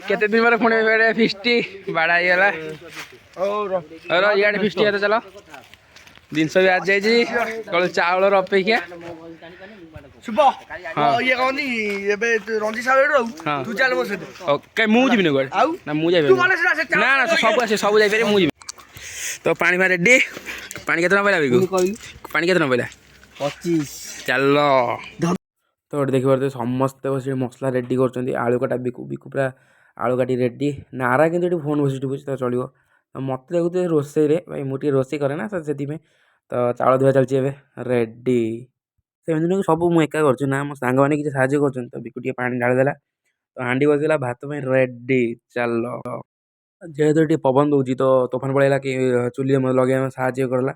केते दिन पर पुणी फिस्टी बाड़ा गला इे फिस्टी चल जिनस भी आज जाइए चाउल अपेक्षा शुभ ये कहनी एबे रंजी सागर तू चल मो सहित ओके मु जीविनी गोड ना मु जाई ना ना सब आसे सब जाई पारे मु जीवि तो पानी में रेडी पानी केतना पइला बिकु पानी केतना पइला 25 चल तो देखि पारे समस्त बस मसला रेडी करछन्ती आलू काटा बिकु बिकु पूरा आलू काटी रेडी नारा किंतु फोन बसी टिपुछ तो चलियो मत देखुते रोसे रे भाई मुझे रोसे करे ना से तो चाउल धुआ चलती रेडी से सब मुझे एका कर मो सांग मैंने किसी साहय कर तो बिकु टे पानी ढालीदेला तो हांडी बसला भात में रेडी चल जेहेतु ये पवन दूसरी तो तोफान पड़ेगा कि चुली लगे साहय करला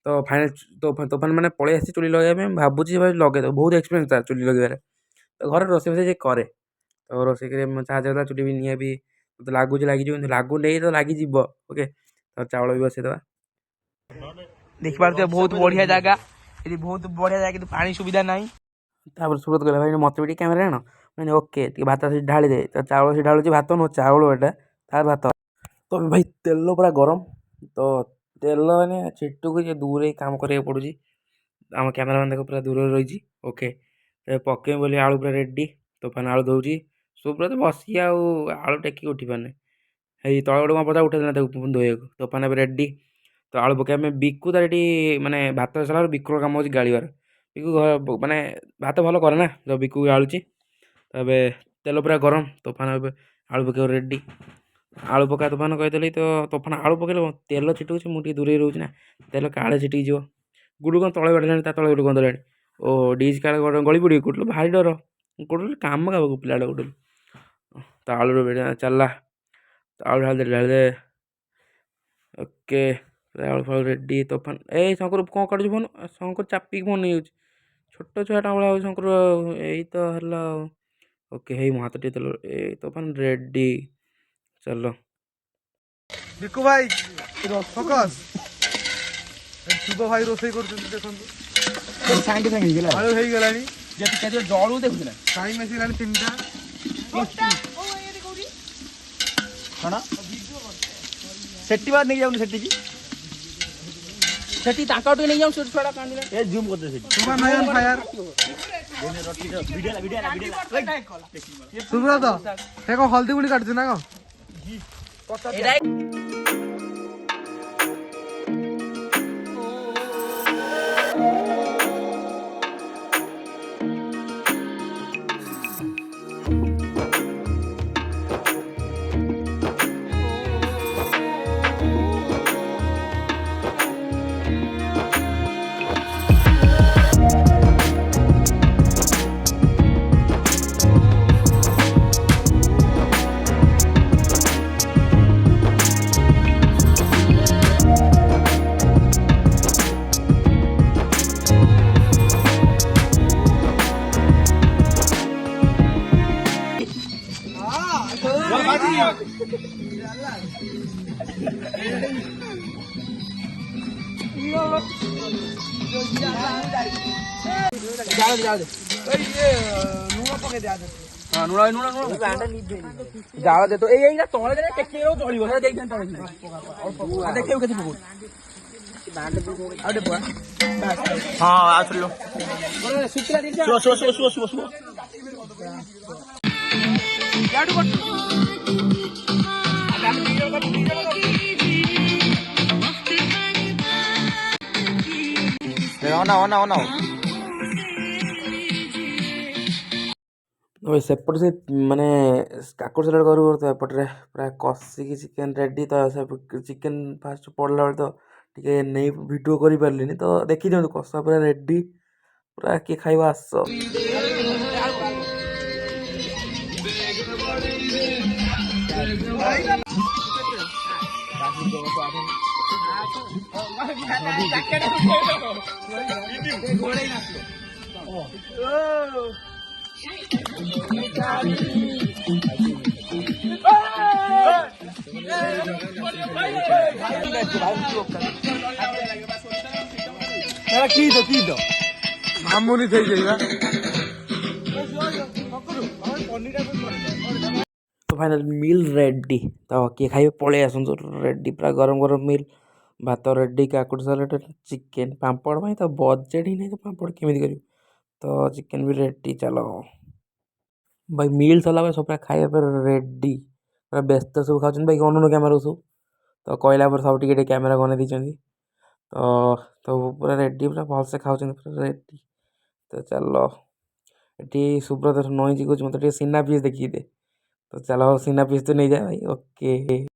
तो फाइनाल तोफान मैंने पलि आसी चुली लगे भावुची भाई लगे तो बहुत एक्सपीरियंस था चुली लगे तो घर रोसे फसे कै तो रोसे साहय चुली भी निआ भी तो लगुच लगे लगुन तो लगे ओके तो चाउल भी बसईद देख पारे बहुत बढ़िया जगह ये बहुत बढ़िया जगह पानी सुविधा ना सुब्रत कहला भाई मत भी कैमेरा आण मैंने ओके भात ढाली दे तो चाउल से ढालुची भात नो चाउल एटा तार भात तो भाई तेल पूरा गरम तो तेल मैंने छिटुक दूर ही काम करा पड़ी आम कैमेरामैन देख पूरा दूर रही ओके पके बोली आलू पूरा रेडी तोफान आलू दौर सुब्रत बसी आलू टेक उठी पाने है तल गोटे पचा उठे धोया तोफान रेडी तो आलू पकड़ बिकु तार माने भात सारा बिकुर कम हो गाड़ीबार बिकु माने भात भल करे ना जो बिकु गाड़ुची तब तेल पूरा गरम तोफान आलू पकड़ रेडी आलू पका तोफान कहीदेली तो तोफान आलू पकड़ तेल छिटुच मुझे दूर रोचे ना तेल काले छिटिक जीव गुड़ कौन तले बढ़े तले गुड़ कौन देलानी ओ डीज काले गली पड़ी गुटल भारी डर गुटल कम का पिलाटा गुटल तो आलू चलला तो आलू ढाल दे ओके आलू फालू रेडी तोफान ए शंकर कौन काटुच फोन शंकर चापिक फोन नहीं छोट छुआटा भाया शंकर यही तो है ओके है मो हाथ टे तेल ए तोफान रेडी चलो बिकु भाई फोकस शुभ भाई रोसई कर देखो सांगे सांगे गेला आलू हे गेलानी जे केते जळू देखुना टाइम आसीलानी 3टा कणा सेट्टी बार नहीं जाऊनी सेट्टी की सेट्टी ताकाउट नहीं जाऊं छोटा छोटा कांडी ए जूम कर दे सेट्टी सुबह नयन फायर सुब्रत देखो हल्दी गुड़ी काटछ ना को जाओ दे तो यही तले दे टेके चलिबो से देख देन तले देखियो केते पकड़ आ दे पा हां आ चलो सुतला दिन सो याडू बट ना सेपट से माने काकुड़ सालाड करू तो एपटे प्राय कषिकी चिकेन रेडी तो चिकेन फास्ट पड़ला बेले तो टे नहीं भिडियो कर पारे तो देखी दिखाँ कषा पूरा रेडी पूरा किए खाइबा आस मामूली थी जाइए फाइनाल मिल रेडी तो किए खाइबे पलि आसतु रेडी पूरा गरम गरम मिल भात रेडी काकुड़ी सालाड चिकेन पापड़ भाई तो बजेट ही नहीं तो पापड़ केमी कर तो चिकेन भी रेडी चलो भाई मिल सरला सब खाइबा पर रेडी पूरा व्यस्त सब खाऊँ भाई अनुन कैमेरा सब तो कहला पर सब टे कैमेरा गने दी तो पूरा रेडी पूरा भलसे खाऊँ पूरा रेडी तो चलो ये सुब्रत नई कह मत सीना पीस देखिए दे तो चलो सीना पीस तो नहीं जाए भाई ओके।